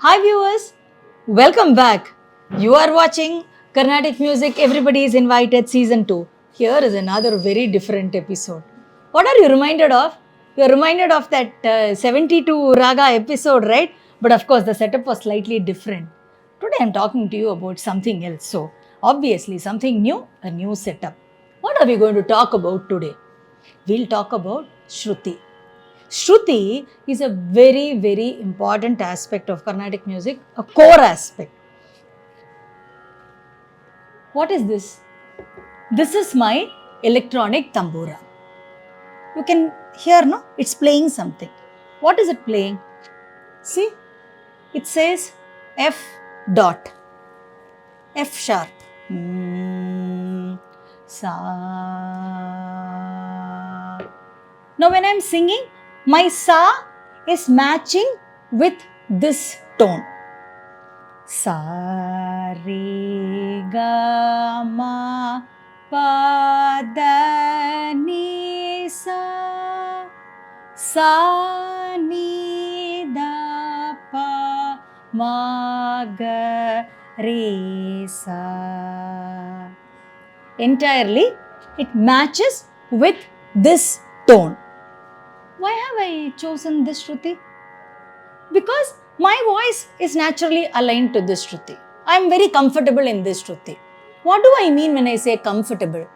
Hi viewers, welcome back. You are watching Carnatic Music Everybody is Invited Season 2. Here is another very different episode. What are you reminded of? You are reminded of that 72 Raga episode, right? But of course the setup was slightly different. Today I am talking to you about something else. So obviously something new, a new setup. What are we going to talk about today? We'll talk about Shruti. Shruti is a very, very important aspect of Carnatic music, a core aspect. What is this? This is my electronic tambura. You can hear, no? It's playing something. What is it playing? See, it says F dot, F sharp. Sa. Now when I am singing, my sa is matching with this tone. Sa re ga ma pa da ni sa ni da pa ma ga re sa. Entirely it matches with this tone. Why have I chosen this Shruti? Because my voice is naturally aligned to this Shruti. I am very comfortable in this Shruti. What do I mean when I say comfortable?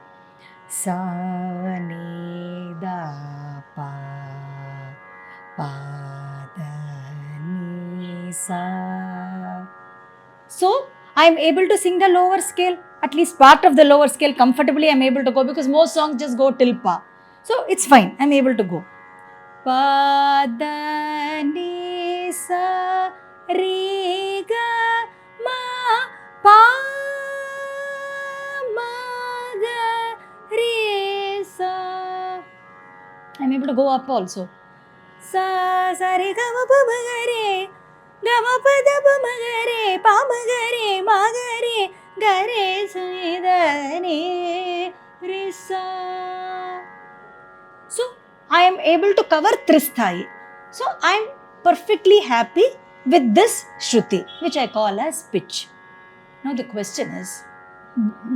Sa ni da pa da ni sa. So I am able to sing the lower scale, at least part of the lower scale comfortably I am able to go, because most songs just go till pa. So it's fine, I am able to go. Pa da ni sa re ga ma pa ma ga re sa. I am able to go up also. Sa re ga ma pa ma ga re ga ma pa da pa ma ga re pa ma ga re sa ni da ni re sa. So I am able to cover Tristhai. So I am perfectly happy with this Shruti, which I call as pitch. Now the question is,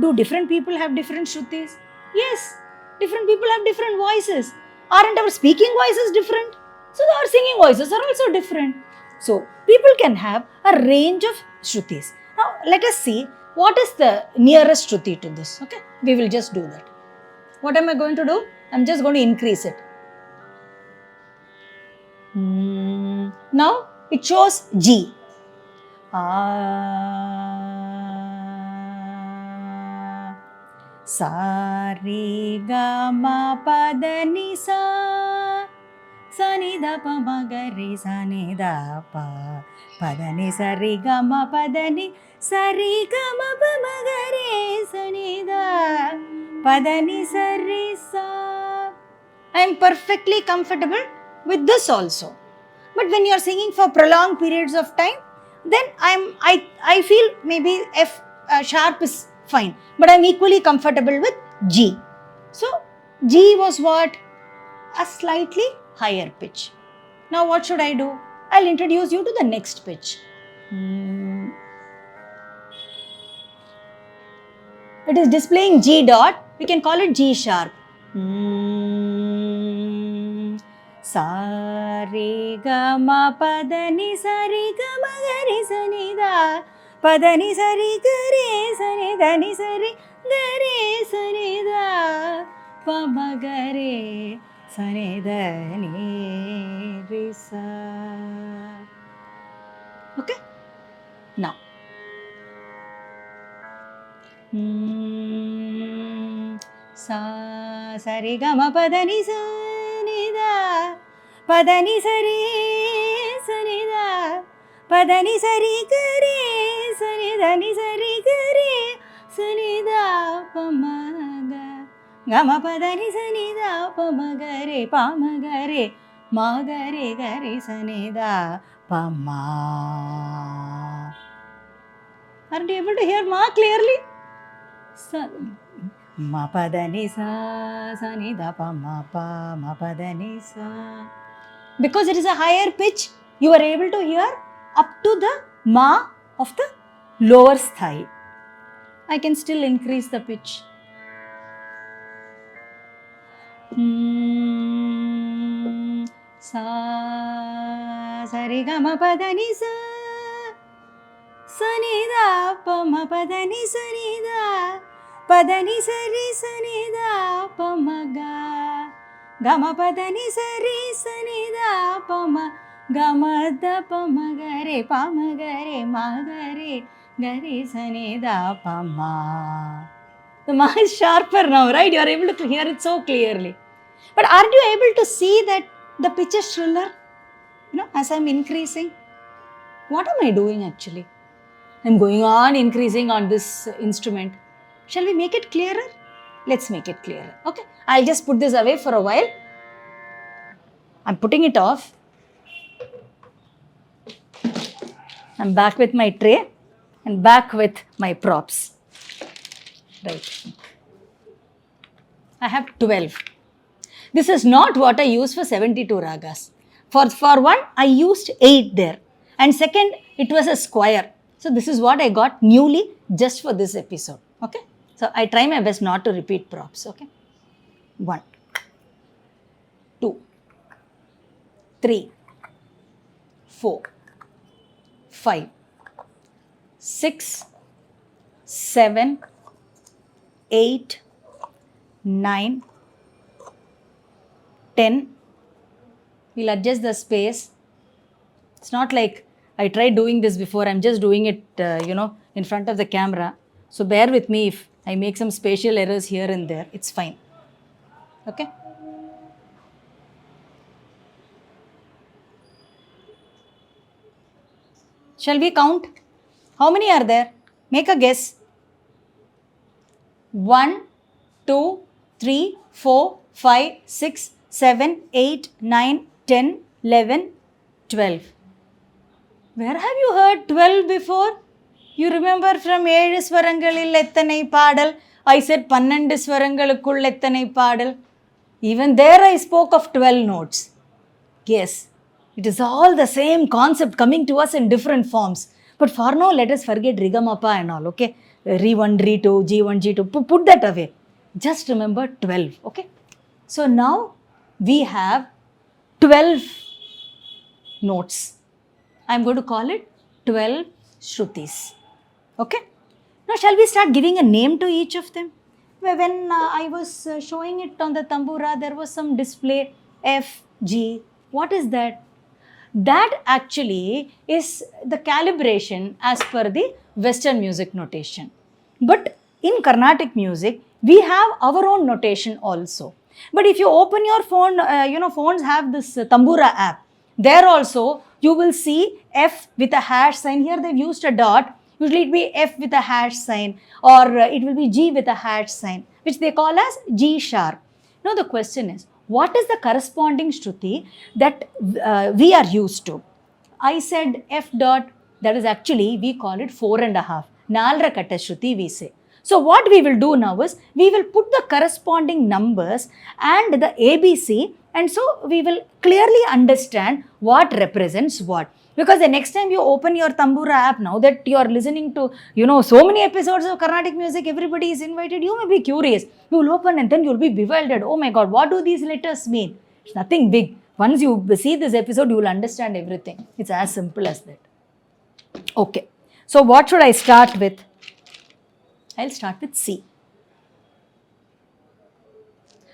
do different people have different Shrutis? Yes, different people have different voices. Aren't our speaking voices different? So our singing voices are also different. So people can have a range of Shrutis. Now let us see what is the nearest Shruti to this. Okay, we will just do that. What am I going to do? I am just going to increase it. Now it shows G. Sa re ga ma pa da ni sa ni da pa ma ga re sa ni da pa da ni sa re ga ma pa da ni sa re ga ma pa ma ga re sa ni da pa da ni sa re sa. I am perfectly comfortable with this also. But when you are singing for prolonged periods of time, then I feel maybe F sharp is fine. But I am equally comfortable with G. So G was what? A slightly higher pitch. Now what should I do? I'll introduce you to the next pitch. It is displaying G dot. We can call it G sharp. Sa re ga ma pa da ni sa re ga ma ga re sa ni da pa da ni sa re ga re sa ni da ni sa re ga re sa ni da pa ma ga re sa ni da ni re sa. Okay? Now. Sa re ga ma pa da ni sa ni da pa da ni sa ni da pa da ni sa re ga re sa ni da ni sa re ga re sa ni da pa ma ga ma pa da ni sa ni da pa ma ga re ma ga re sa ni da pa ma. Aren't you able to hear ma clearly? Ma pa da ni sa ni da pa ma pa da ni sa. Because it is a higher pitch, you are able to hear up to the ma of the lower thigh. I can still increase the pitch. Sa sa re ga ma pa da ni sa sa ni da pa ma pa da ni sa ni da pa da ni sa re sa ni da pa ma ga ma pa da ni sa re sa ni da pa ma ga ma da pa ma ga re ma ga re sa ni da pa ma. The ma is sharper now, right? You are able to hear it so clearly. But aren't you able to see that the pitch is shriller? As I'm increasing. What am I doing actually? I'm going on increasing on this instrument. Shall we make it clearer? Let's make it clearer. Okay. I'll just put this away for a while. I'm putting it off. I'm back with my tray and back with my props. Right. I have 12. This is not what I use for 72 ragas. For one, I used 8 there. And second, it was a square. So this is what I got newly just for this episode. Okay. So I try my best not to repeat props. Okay. 1, 2, 3, 4, 5, 6, 7, 8, 9, 10. We'll adjust the space. It's not like I tried doing this before. I'm just doing it, in front of the camera. So bear with me if I make some spatial errors here and there. It's fine. Okay. Shall we count? How many are there? Make a guess. 1, 2, 3, 4, 5, 6, 7, 8, 9, 10, 11, 12. Where have you heard 12 before? You remember from 7 ஸ்வரங்களில் எத்தனை பாடல்? I said 12 ஸ்வரங்களுக்குள் எத்தனை பாடல்? Even there I spoke of 12 notes. Yes, it is all the same concept coming to us in different forms. But for now, let us forget Rigamapa and all, okay? Re1, Re2, G1, G2, put that away. Just remember 12, okay? So now we have 12 notes. I'm going to call it 12 Shrutis, okay? Now shall we start giving a name to each of them? When I was showing it on the tambura, there was some display F, G. What is that? That actually is the calibration as per the Western music notation. But in Carnatic music, we have our own notation also. But if you open your phone, phones have this tambura app. There also, you will see F with a hash sign. Here they've used a dot. Usually it will be F with a hash sign, or it will be G with a hash sign, which they call as G sharp. Now the question is, what is the corresponding Shruti that we are used to? I said F dot, that is actually, we call it 4.5. Nalra katta Shruti we say. So what we will do now is, we will put the corresponding numbers and the ABC, and so we will clearly understand what represents what. Because the next time you open your Tambura app, now that you are listening to, so many episodes of Carnatic music, everybody is invited, you may be curious. You will open and then you will be bewildered. Oh my God, what do these letters mean? It's nothing big. Once you see this episode, you will understand everything. It's as simple as that. Okay. So what should I start with? I'll start with C.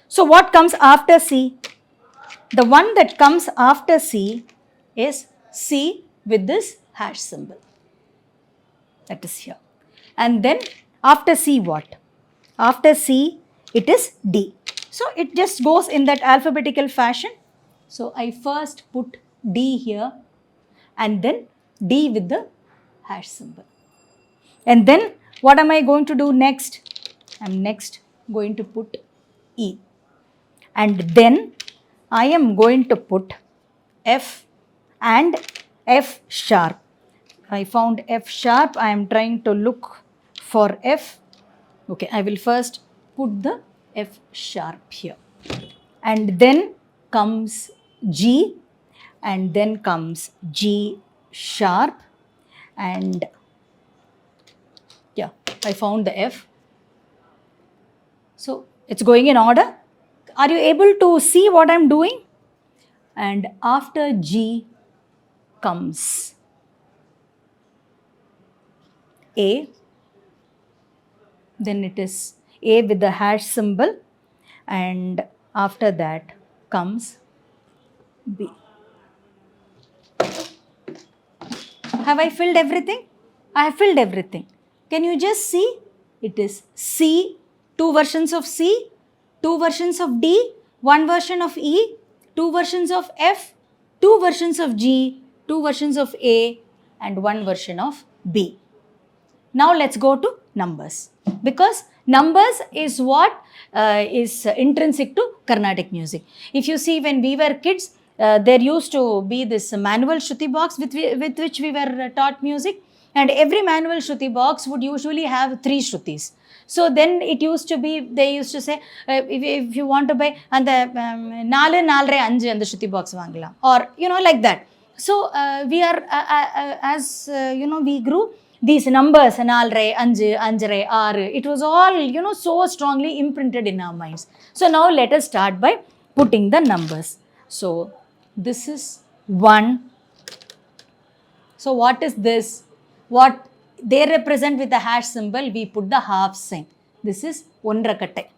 So what comes after C? The one that comes after C is C with this hash symbol. That is here. And then after C what? After C it is D. So it just goes in that alphabetical fashion. So I first put D here and then D with the hash symbol. And then what am I going to do next? I'm next going to put E. And then I am going to put F and F sharp. I found F sharp. I am trying to look for F. Okay, I will first put the F sharp here. And then comes G, and then comes G sharp, and yeah, I found the F. So it's going in order. Are you able to see what I'm doing? And after G comes A, then it is A with the hash symbol, and after that comes B. Have I filled everything? I have filled everything. Can you just see? It is C, two versions of C, two versions of D, one version of E, two versions of F, two versions of G, two versions of A, and one version of B. Now let's go to numbers, because numbers is what is intrinsic to Carnatic music. If you see, when we were kids, there used to be this manual Shruti box with which we were taught music, and every manual Shruti box would usually have 3 Shrutis. So then it used to be, they used to say, if you want to buy, and the 4, 4, 5 and the Shruti box vangala, or like that. So we are, we grew, these numbers, 4, 5, 5, 6, it was all, so strongly imprinted in our minds. So now let us start by putting the numbers. So this is 1. So what is this? What they represent with the hash symbol, we put the half sign. This is 1 katte.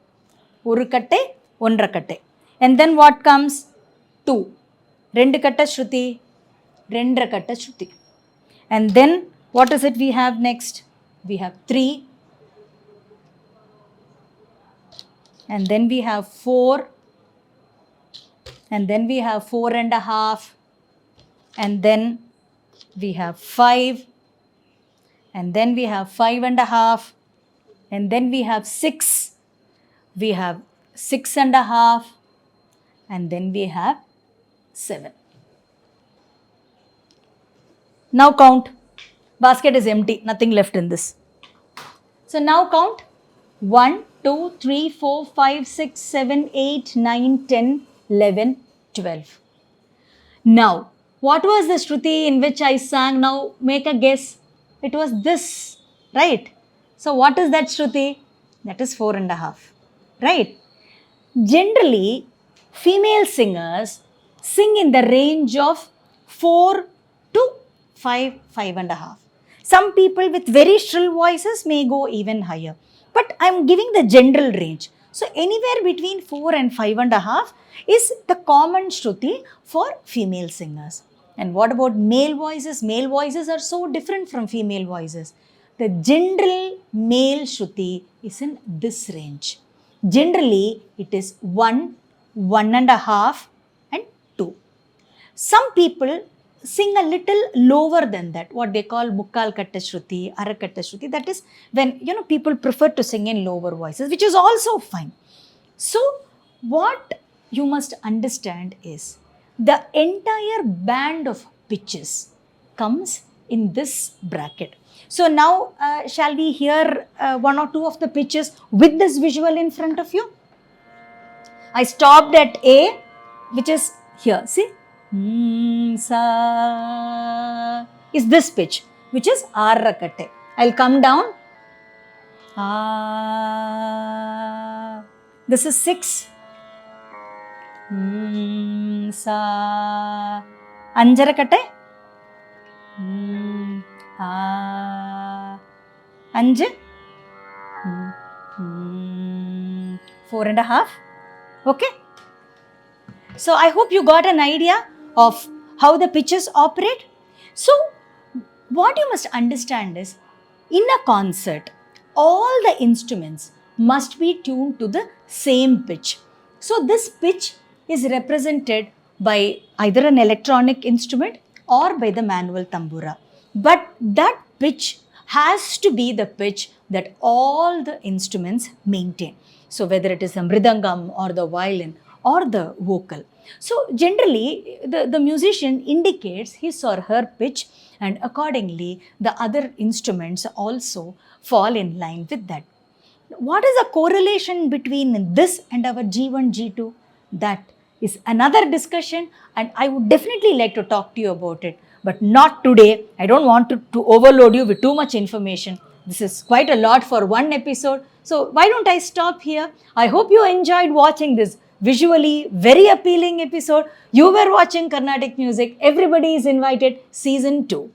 1 katte, 1 katte. And then what comes? 2. 2 katta Shruti, 2 katta Shruti. And then what is it we have next? We have 3. And then we have 4. And then we have 4.5. And then we have 5. And then we have 5.5. And then we have 6. We have 6.5. And then we have 7. Now count. Basket is empty, nothing left in this. So now count. 1, 2, 3, 4, 5, 6, 7, 8, 9, 10, 11, 12. Now, what was the Shruti in which I sang? Now make a guess. It was this, right? So what is that Shruti? That is 4.5, right? Generally, female singers sing in the range of 4 to 5, 5.5. Some people with very shrill voices may go even higher. But I am giving the general range. So anywhere between 4 and 5.5 is the common Shruti for female singers. And what about male voices? Male voices are so different from female voices. The general male Shruti is in this range. Generally, it is 1, 1.5 and 2. Some people sing a little lower than that, what they call mukkal katta Shruti, arakatta Shruti. That is when, people prefer to sing in lower voices, which is also fine. So, what you must understand is the entire band of pitches comes in this bracket. So now, shall we hear 1 or 2 of the pitches with this visual in front of you? I stopped at A, which is here. See? Sa is this pitch, which is Arakatte. I'll come down. This is 6. Sa Anjarakatte. 5. 4.5. Okay. So I hope you got an idea of how the pitches operate. So what you must understand is, in a concert, all the instruments must be tuned to the same pitch. So this pitch is represented by either an electronic instrument or by the manual tambura. But that pitch has to be the pitch that all the instruments maintain. So whether it is the mridangam or the violin or the vocal. So generally, the musician indicates his or her pitch, and accordingly, the other instruments also fall in line with that. What is the correlation between this and our G1, G2? That is another discussion, and I would definitely like to talk to you about it. but not today. I don't want to overload you with too much information. This is quite a lot for one episode. So why don't I stop here? I hope you enjoyed watching this visually very appealing episode. You were watching Carnatic Music. Everybody is invited. Season 2.